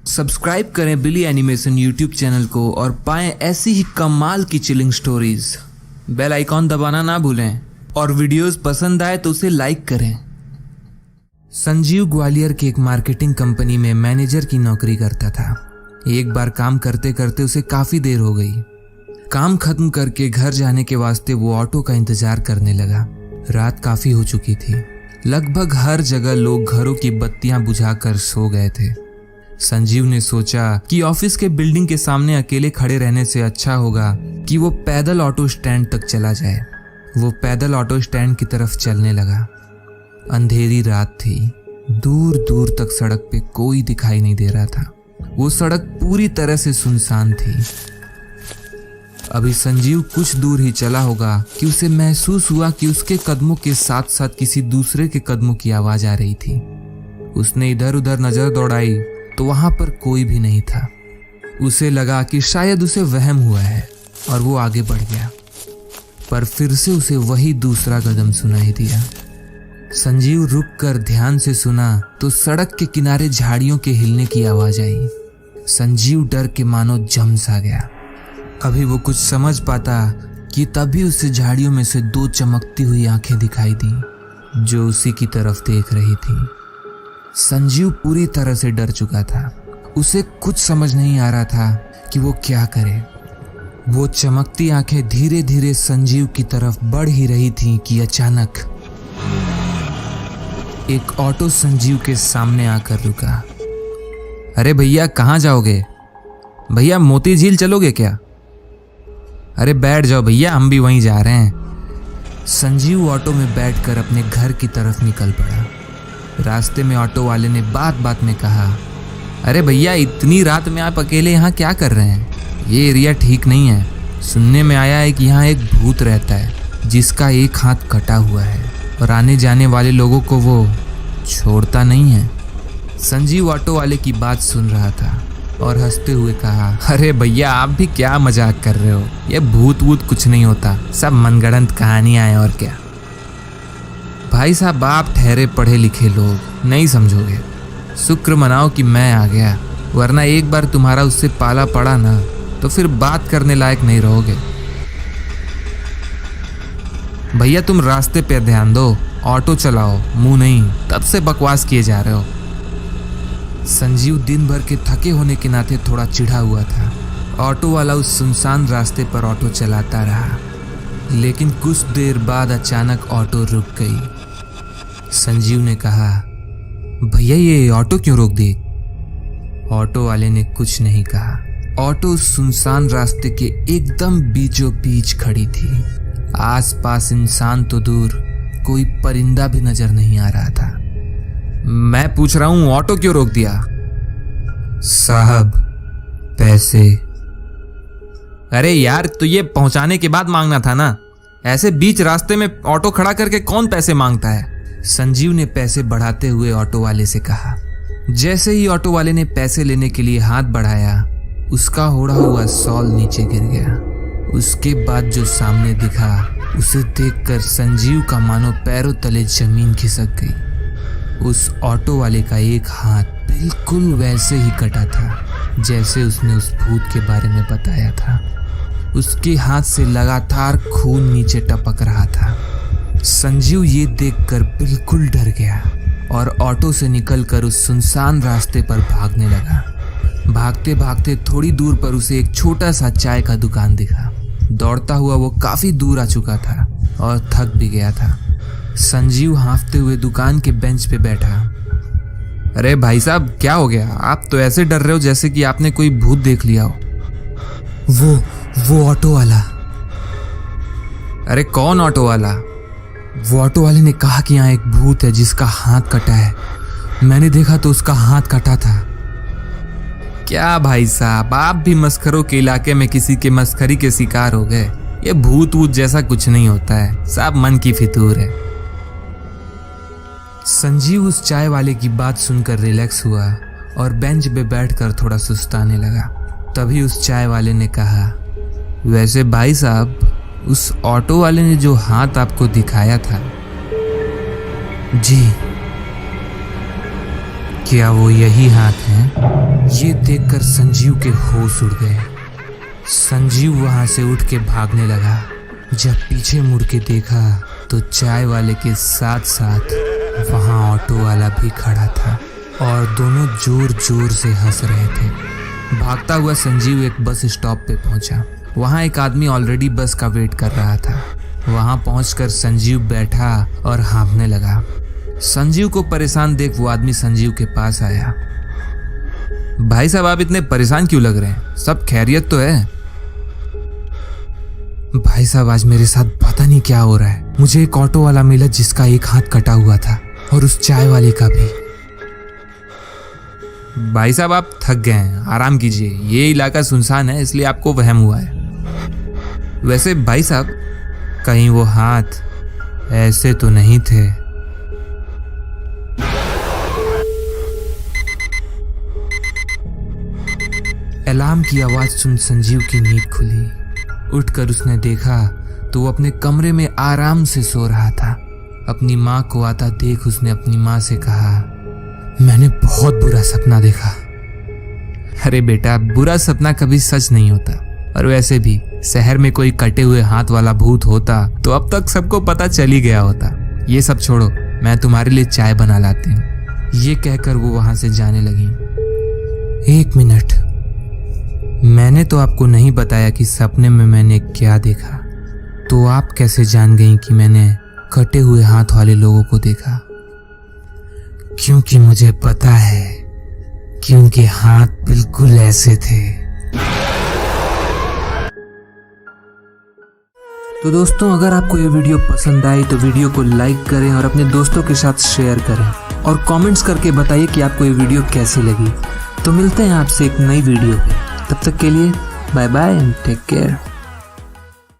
Subscribe करें बिली animation YouTube channel को और पाएं ऐसी ही कमाल की चिलिंग स्टोरीज। बेल आइकॉन दबाना ना भूलें और वीडियोस पसंद आए तो उसे लाइक करें। संजीव ग्वालियर की एक मार्केटिंग कंपनी में मैनेजर की नौकरी करता था। एक बार काम करते करते उसे काफी देर हो गई। काम खत्म करके घर जाने के वास्ते वो ऑटो का इंतजार करने लगा। रात काफी हो चुकी थी। लगभग हर जगह लोग घरों की बत्तियां बुझाकर सो गए थे। संजीव ने सोचा कि ऑफिस के बिल्डिंग के सामने अकेले खड़े रहने से अच्छा होगा कि वो पैदल ऑटो स्टैंड तक चला जाए। वो पैदल ऑटो स्टैंड की तरफ चलने लगा। अंधेरी रात थी। दूर दूर तक सड़क पे कोई दिखाई नहीं दे रहा था। वो सड़क पूरी तरह से सुनसान थी। अभी संजीव कुछ दूर ही चला होगा कि उसे महसूस हुआ कि उसके कदमों के साथ साथ किसी दूसरे के कदमों की आवाज आ रही थी। उसने इधर उधर नजर दौड़ाई तो वहां पर कोई भी नहीं था। उसे लगा कि शायद उसे वहम हुआ है और वो आगे बढ़ गया, पर फिर से उसे वही दूसरा कदम सुनाई दिया। संजीव रुककर ध्यान से सुना तो सड़क के किनारे झाड़ियों के हिलने की आवाज आई। संजीव डर के मानो जम सा गया। अभी वो कुछ समझ पाता कि तभी उसे झाड़ियों में से दो चमकती हुई आंखें दिखाई दी जो उसी की तरफ देख रही थी। संजीव पूरी तरह से डर चुका था। उसे कुछ समझ नहीं आ रहा था कि वो क्या करे। वो चमकती आंखें धीरे धीरे संजीव की तरफ बढ़ ही रही थीं कि अचानक एक ऑटो संजीव के सामने आकर रुका। अरे भैया, कहाँ जाओगे? भैया, मोती झील चलोगे क्या? अरे बैठ जाओ भैया, हम भी वहीं जा रहे हैं। संजीव ऑटो में बैठकर अपने घर की तरफ निकल पड़ा। रास्ते में ऑटो वाले ने बात बात में कहा, अरे भैया, इतनी रात में आप अकेले यहाँ क्या कर रहे हैं? ये एरिया ठीक नहीं है। सुनने में आया है कि यहाँ एक भूत रहता है जिसका एक हाथ कटा हुआ है और आने जाने वाले लोगों को वो छोड़ता नहीं है। संजीव ऑटो वाले की बात सुन रहा था और हंसते हुए कहा, अरे भैया, आप भी क्या मजाक कर रहे हो? ये भूत वूत कुछ नहीं होता, सब मनगढ़ंत कहानियां हैं और क्या। भाई साहब, आप ठहरे पढ़े लिखे लोग नहीं समझोगे। शुक्र मनाओ कि मैं आ गया, वरना एक बार तुम्हारा उससे पाला पड़ा ना तो फिर बात करने लायक नहीं रहोगे। भैया, तुम रास्ते पे ध्यान दो, ऑटो चलाओ, मुंह नहीं। तब से बकवास किए जा रहे हो। संजीव दिन भर के थके होने के नाते थोड़ा चिढ़ा हुआ था। ऑटो वाला उस सुनसान रास्ते पर ऑटो चलाता रहा, लेकिन कुछ देर बाद अचानक ऑटो रुक गई। संजीव ने कहा, भैया, ये ऑटो क्यों रोक दी? ऑटो वाले ने कुछ नहीं कहा। ऑटो उस सुनसान रास्ते के एकदम बीचों बीच खड़ी थी। आसपास इंसान तो दूर, कोई परिंदा भी नजर नहीं आ रहा था। मैं पूछ रहा हूं, ऑटो क्यों रोक दिया? साहब, पैसे। अरे यार, तो ये पहुंचाने के बाद मांगना था ना। ऐसे बीच रास्ते में ऑटो खड़ा करके कौन पैसे मांगता है? संजीव ने पैसे बढ़ाते हुए ऑटो वाले से कहा। जैसे ही ऑटो वाले ने पैसे लेने के लिए हाथ बढ़ाया, उसका ओढ़ा हुआ शॉल नीचे गिर गया। उसके बाद जो सामने दिखा, उसे देखकर संजीव का मानो पैरों तले जमीन खिसक गई। उस ऑटो वाले का एक हाथ बिल्कुल वैसे ही कटा था जैसे उसने उस भूत के बारे में बताया था। उसके हाथ से लगातार खून नीचे टपक रहा था। संजीव ये देखकर बिल्कुल डर गया और ऑटो से निकलकर उस सुनसान रास्ते पर भागने लगा। भागते भागते थोड़ी दूर पर उसे एक छोटा सा चाय का दुकान दिखा। दौड़ता हुआ वो काफी दूर आ चुका था और थक भी गया था। संजीव हांफते हुए दुकान के बेंच पे बैठा। अरे भाई साहब, क्या हो गया? आप तो ऐसे डर रहे हो जैसे कि आपने कोई भूत देख लिया हो। वो ऑटो वाला। अरे कौन ऑटो वाला? वो ऑटो वाले ने कहा कि यहाँ एक भूत है जिसका हाथ कटा है। मैंने देखा तो उसका हाथ कटा था। क्या भाई साहब, आप भी मस्खरों के इलाके में किसी के मस्खरी के शिकार हो गए? ये भूत वूत जैसा कुछ नहीं होता है, सब मन की फितूर है। संजीव उस चाय वाले की बात सुनकर रिलैक्स हुआ और बेंच पे बैठकर थोड़ा सुस्ताने लगा। तभी उस चाय वाले ने कहा, वैसे भाई साहब, उस ऑटो वाले ने जो हाथ आपको दिखाया था, जी, क्या वो यही हाथ है? ये देखकर संजीव के होश उड़ गए। संजीव वहां से उठ के भागने लगा। जब पीछे मुड़ के देखा तो चाय वाले के साथ साथ वहां ऑटो वाला भी खड़ा था और दोनों जोर जोर से हंस रहे थे। भागता हुआ संजीव एक बस स्टॉप पे पहुंचा। वहां एक आदमी ऑलरेडी बस का वेट कर रहा था। वहां पहुंचकर संजीव बैठा और हाँफने लगा। संजीव को परेशान देख वो आदमी संजीव के पास आया। भाई साहब, आप इतने परेशान क्यों लग रहे हैं? सब खैरियत तो है? भाई साहब, आज मेरे साथ पता नहीं क्या हो रहा है। मुझे एक ऑटो वाला मिला जिसका एक हाथ कटा हुआ था और उस चाय वाले का भी। भाई साहब, आप थक गए हैं, आराम कीजिए। ये इलाका सुनसान है इसलिए आपको वहम हुआ है। वैसे भाई साहब, कहीं वो हाथ ऐसे तो नहीं थे? अलार्म की आवाज सुन संजीव की नींद खुली। उठकर उसने देखा तो वो अपने कमरे में आराम से सो रहा था। अपनी माँ को आता देख उसने अपनी माँ से कहा, मैंने बहुत बुरा सपना देखा। अरे बेटा, बुरा सपना कभी सच नहीं होता। और वैसे भी शहर में कोई कटे हुए हाथ वाला भूत होता तो अब तक सबको पता चल ही गया होता। ये सब छोड़ो, मैं तुम्हारे लिए चाय बना लाती हूँ। ये कहकर वो वहां से जाने लगी। एक मिनट, मैंने तो आपको नहीं बताया कि सपने में मैंने क्या देखा, तो आप कैसे जान गई कि मैंने कटे हुए हाथ वाले लोगों को देखा? क्योंकि मुझे पता है कि उनके हाथ बिल्कुल ऐसे थे। तो दोस्तों, अगर आपको ये वीडियो पसंद आई तो वीडियो को लाइक करें और अपने दोस्तों के साथ शेयर करें और कमेंट्स करके बताइए कि आपको ये वीडियो कैसी लगी। तो मिलते हैं आपसे एक नई वीडियो पे। तब तक के लिए bye bye and take care.